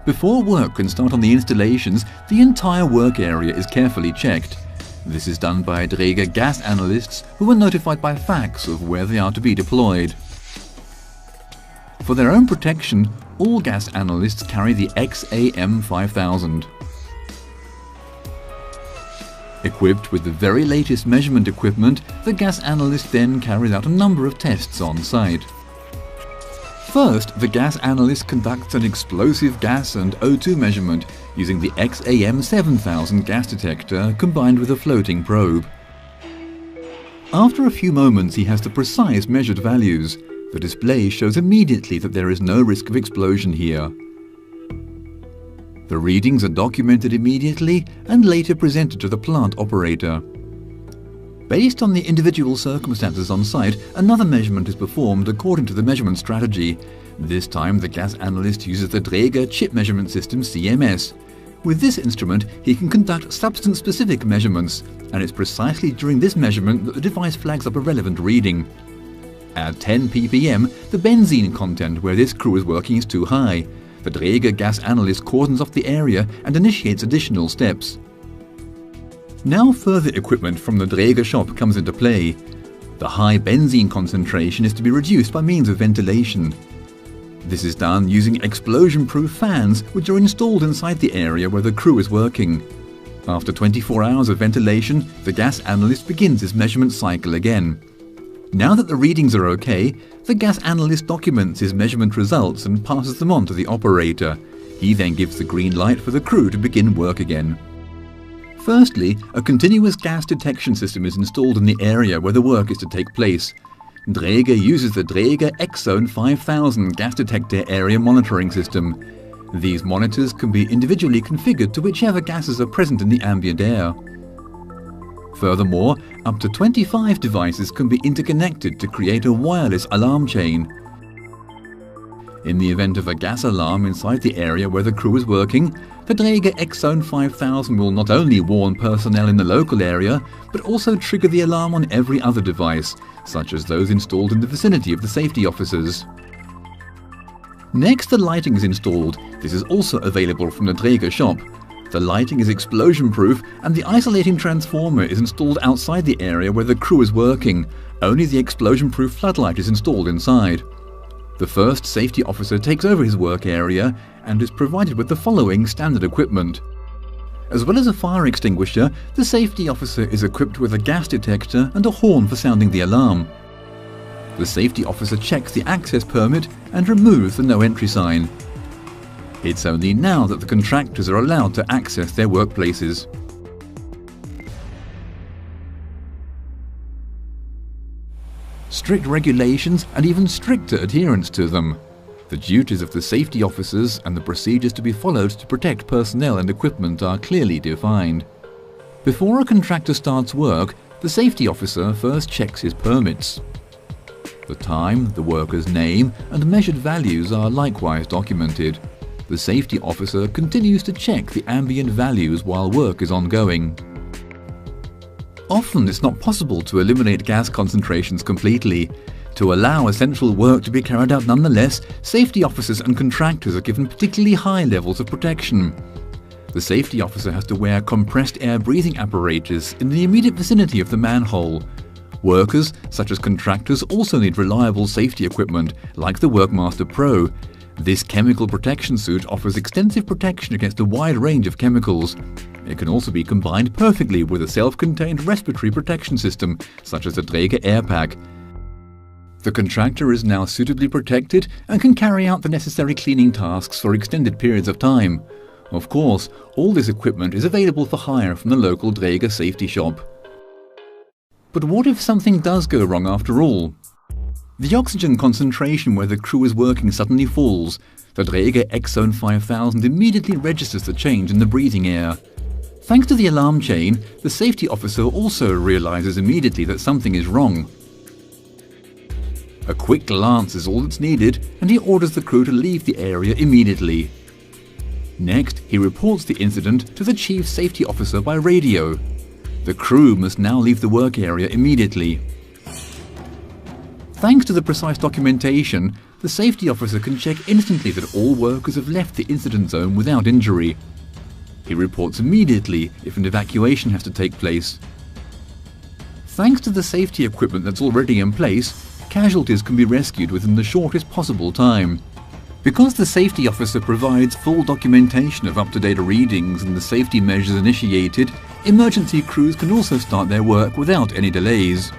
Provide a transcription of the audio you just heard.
Before work can start on the installations, the entire work area is carefully checked. This is done by Dräger gas analysts who are notified by fax of where they are to be deployed. For their own protection, all gas analysts carry the XAM 5000. Equipped with the very latest measurement equipment, the gas analyst then carries out a number of tests on site. First, the gas analyst conducts an explosive gas and O2 measurement using the XAM 7000 gas detector combined with a floating probe. After a few moments, he has the precise measured values. The display shows immediately that there is no risk of explosion here. The readings are documented immediately and later presented to the plant operator. Based on the individual circumstances on site, another measurement is performed according to the measurement strategy. This time the gas analyst uses the Dräger Chip Measurement System CMS. With this instrument, he can conduct substance-specific measurements, and it's precisely during this measurement that the device flags up a relevant reading. At 10 ppm, the benzene content where this crew is working is too high. The Dräger gas analyst cordons off the area and initiates additional steps. Now further equipment from the Dräger shop comes into play. The high benzene concentration is to be reduced by means of ventilation. This is done using explosion-proof fans which are installed inside the area where the crew is working. After 24 hours of ventilation, the gas analyst begins his measurement cycle again. Now that the readings are okay, the gas analyst documents his measurement results and passes them on to the operator. He then gives the green light for the crew to begin work again. Firstly, a continuous gas detection system is installed in the area where the work is to take place. Dräger uses the Dräger X-Zone 5000 gas detector area monitoring system. These monitors can be individually configured to whichever gases are present in the ambient air. Furthermore, up to 25 devices can be interconnected to create a wireless alarm chain. In the event of a gas alarm inside the area where the crew is working, the Dräger X-Zone 5000 will not only warn personnel in the local area, but also trigger the alarm on every other device, such as those installed in the vicinity of the safety officers. Next, the lighting is installed. This is also available from the Dräger shop. The lighting is explosion-proof and the isolating transformer is installed outside the area where the crew is working. Only the explosion-proof floodlight is installed inside. The first safety officer takes over his work area and is provided with the following standard equipment. As well as a fire extinguisher, the safety officer is equipped with a gas detector and a horn for sounding the alarm. The safety officer checks the access permit and removes the no entry sign. It's only now that the contractors are allowed to access their workplaces. Strict regulations and even stricter adherence to them. The duties of the safety officers and the procedures to be followed to protect personnel and equipment are clearly defined. Before a contractor starts work, the safety officer first checks his permits. The time, the worker's name, and measured values are likewise documented. The safety officer continues to check the ambient values while work is ongoing. Often it's not possible to eliminate gas concentrations completely. To allow essential work to be carried out nonetheless, safety officers and contractors are given particularly high levels of protection. The safety officer has to wear compressed air breathing apparatus in the immediate vicinity of the manhole. Workers, such as contractors, also need reliable safety equipment, like the Workmaster Pro. This chemical protection suit offers extensive protection against a wide range of chemicals. It can also be combined perfectly with a self-contained respiratory protection system, such as the Dräger AirPack. The contractor is now suitably protected and can carry out the necessary cleaning tasks for extended periods of time. Of course, all this equipment is available for hire from the local Dräger safety shop. But what if something does go wrong after all? The oxygen concentration where the crew is working suddenly falls. The Dräger X-Zone 5000 immediately registers the change in the breathing air. Thanks to the alarm chain, the safety officer also realizes immediately that something is wrong. A quick glance is all that's needed, and he orders the crew to leave the area immediately. Next, he reports the incident to the chief safety officer by radio. The crew must now leave the work area immediately. Thanks to the precise documentation, the safety officer can check instantly that all workers have left the incident zone without injury. He reports immediately if an evacuation has to take place. Thanks to the safety equipment that's already in place, casualties can be rescued within the shortest possible time. Because the safety officer provides full documentation of up-to-date readings and the safety measures initiated, emergency crews can also start their work without any delays.